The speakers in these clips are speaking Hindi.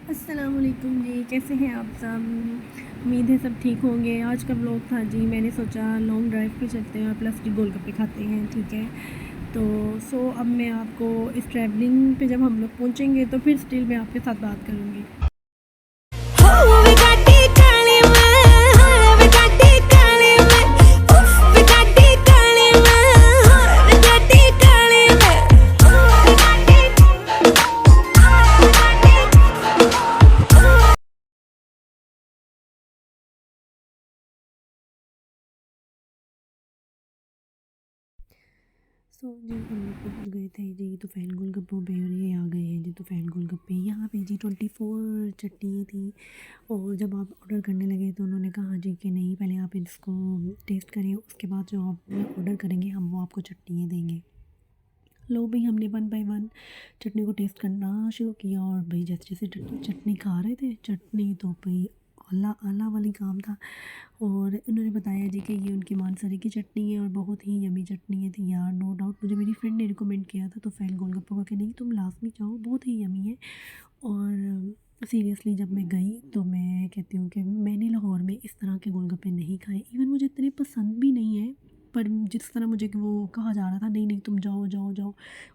अस्सलाम वालेकुम जी, कैसे हैं आप सब। उम्मीद है सब ठीक होंगे। आज का व्लॉग था जी, मैंने सोचा लॉन्ग ड्राइव पे चलते हैं और प्लस की गोलगप्पे खाते हैं, ठीक है। तो अब मैं आपको इस ट्रैवलिंग पे जब हम लोग पहुंचेंगे तो फिर स्टिल मैं आपके साथ बात करूंगी। जी हम लोग पहुँच गए थे जी तूफ़ैन गोलगप्पों पे और ये आ गए हैं जी तूफ़ैन गोलगप्पे। यहाँ पे जी 24 चटनी थी और जब आप ऑर्डर करने लगे तो उन्होंने कहा जी कि नहीं, पहले आप इसको टेस्ट करिए, उसके बाद जो आप ऑर्डर करेंगे हम वो आपको चटनियाँ देंगे। लो भाई, हमने वन बाय वन चटनी को टेस्ट करना शुरू किया और भाई जैसे जैसे चटनी खा रहे थे, चटनी तो भाई आला आला वाली काम था। और उन्होंने बताया जी कि ये उनकी मानसरी की चटनी है और बहुत ही यमी चटनी है थी यार। नो डाउट मुझे मेरी फ्रेंड ने रिकमेंड किया था तो फैल गोलगप्पे का कि नहीं तुम लाजमी जाओ, बहुत ही यमी है। और सीरियसली जब मैं गई तो मैं कहती हूँ कि मैंने लाहौर में इस तरह के गोलगप्पे नहीं खाए, इवन मुझे इतने पसंद भी नहीं है। पर जिस तरह मुझे वो कहा जा रहा था, नहीं नहीं तुम जाओ जाओ जाओ,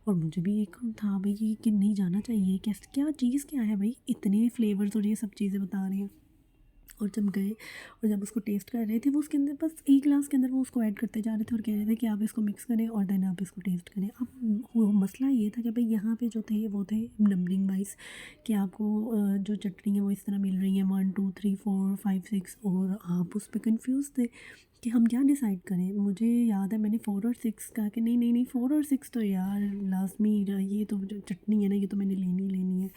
और मुझे भी एक था भाई कि नहीं जाना चाहिए, कैसे क्या चीज़ क्या है भाई, इतने फ्लेवर्स और ये सब चीज़ें बता रहे हैं। और जब गए और जब उसको टेस्ट कर रहे थे, वो उसके अंदर बस एक ग्लास के अंदर वो उसको ऐड करते जा रहे थे और कह रहे थे कि आप इसको मिक्स करें और देन आप इसको टेस्ट करें। अब वो मसला ये था कि भाई यहाँ पे जो थे वो थे नंबरिंग वाइज, कि आपको जो चटनी है वो इस तरह मिल रही है 1 2 3 4 5 6, और आप उस पर कन्फ्यूज़ थे कि हम क्या डिसाइड करें। मुझे याद है मैंने 4 और 6 कहा कि नहीं नहीं नहीं 4 और 6 तो यार लाजमी, ये तो जो चटनी है ना ये तो मैंने लेनी लेनी है।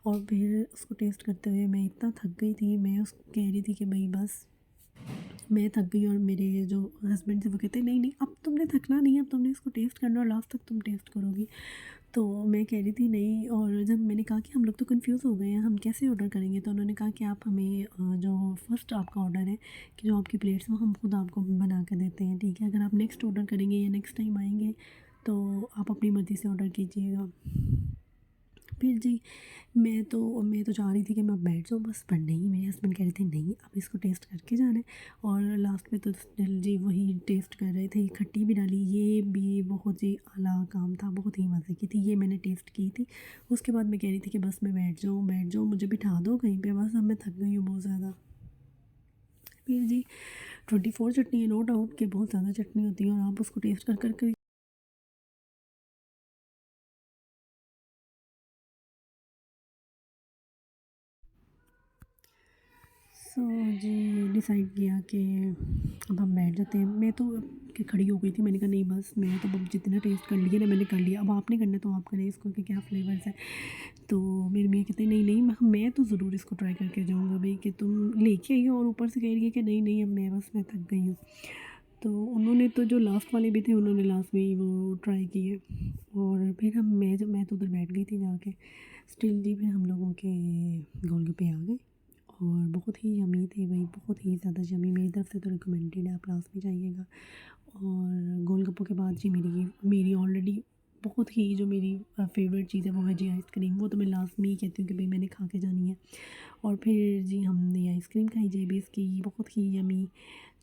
और फिर उसको टेस्ट करते हुए मैं इतना थक गई थी, मैं उसको कह रही थी कि भाई बस मैं थक गई। और मेरे जो हस्बैंड थे वो कहते नहीं नहीं अब तुमने थकना नहीं है, अब तुमने इसको टेस्ट करना और लास्ट तक तुम टेस्ट करोगी। तो मैं कह रही थी नहीं, और जब मैंने कहा कि हम लोग तो कंफ्यूज हो गए हैं, हम कैसे ऑर्डर करेंगे, तो उन्होंने कहा कि आप हमें जो फर्स्ट आपका ऑर्डर है कि जो आपकी प्लेट्स में हम खुद आपको बना के देते हैं, ठीक है। अगर आप नेक्स्ट ऑर्डर करेंगे या नेक्स्ट टाइम आएंगे तो आप अपनी मर्ज़ी से ऑर्डर कीजिएगा। फिर जी मैं तो चाह रही थी कि मैं बैठ जाऊँ बस, पर नहीं, मेरे हस्बैंड कह रहे थे नहीं अब इसको टेस्ट करके जाना है। और लास्ट में तो स्टिल जी वही टेस्ट कर रहे थे, खट्टी भी डाली, ये भी बहुत ही आला काम था, बहुत ही मज़े की थी, ये मैंने टेस्ट की थी। उसके बाद मैं कह रही थी कि बस मैं बैठ जाऊँ, मुझे बिठा दो कहीं पे, बस अब मैं थक गई हूँ बहुत ज़्यादा। फिर जी 24 चटनी है, नो डाउट कि बहुत ज़्यादा चटनी होती है और आप उसको टेस्ट कर जी डिसाइड किया कि अब हम बैठ जाते हैं। मैं तो कि खड़ी हो गई थी, मैंने कहा नहीं बस मैं तो अब जितना टेस्ट कर लिया ना मैंने कर लिया, अब आपने करना है तो आप करें इसको कि क्या फ्लेवर्स है। तो मेरे मियाँ कहते नहीं नहीं मैं तो ज़रूर इसको ट्राई करके जाऊँगा भाई, कि तुम लेके आई हो और ऊपर से कह रही है कि नहीं नहीं अब मैं थक गई हूँ। तो उन्होंने तो जो लास्ट वाले भी थे उन्होंने लास्ट में ही वो ट्राई किए। और फिर मैं तो उधर बैठ गई थी जाके। स्टिल जी फिर हम लोगों के गोलगप्पे आ गए और बहुत ही यमी थे भाई, बहुत ही ज़्यादा यमी, मेरी तरफ से तो रिकमेंडेड है, आप लास्ट में जाइएगा। और गोलगप्पों के बाद जी मेरी मेरी ऑलरेडी बहुत ही जो मेरी फेवरेट चीज़ है वो है जी आइसक्रीम, वो तो मैं लास्ट में ही कहती हूँ कि भाई मैंने खा के जानी है। और फिर जी हमने आइसक्रीम खाई जेबीज़ की, बहुत ही यमी।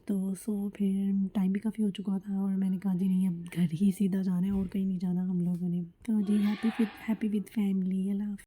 तो फिर टाइम भी काफ़ी हो चुका था और मैंने कहा जी नहीं अब घर ही सीधा जाना है और कहीं नहीं जाना हम लोगों ने। तो जी हैप्पी विद फैमिली, अल्लाह हाफ़िज़।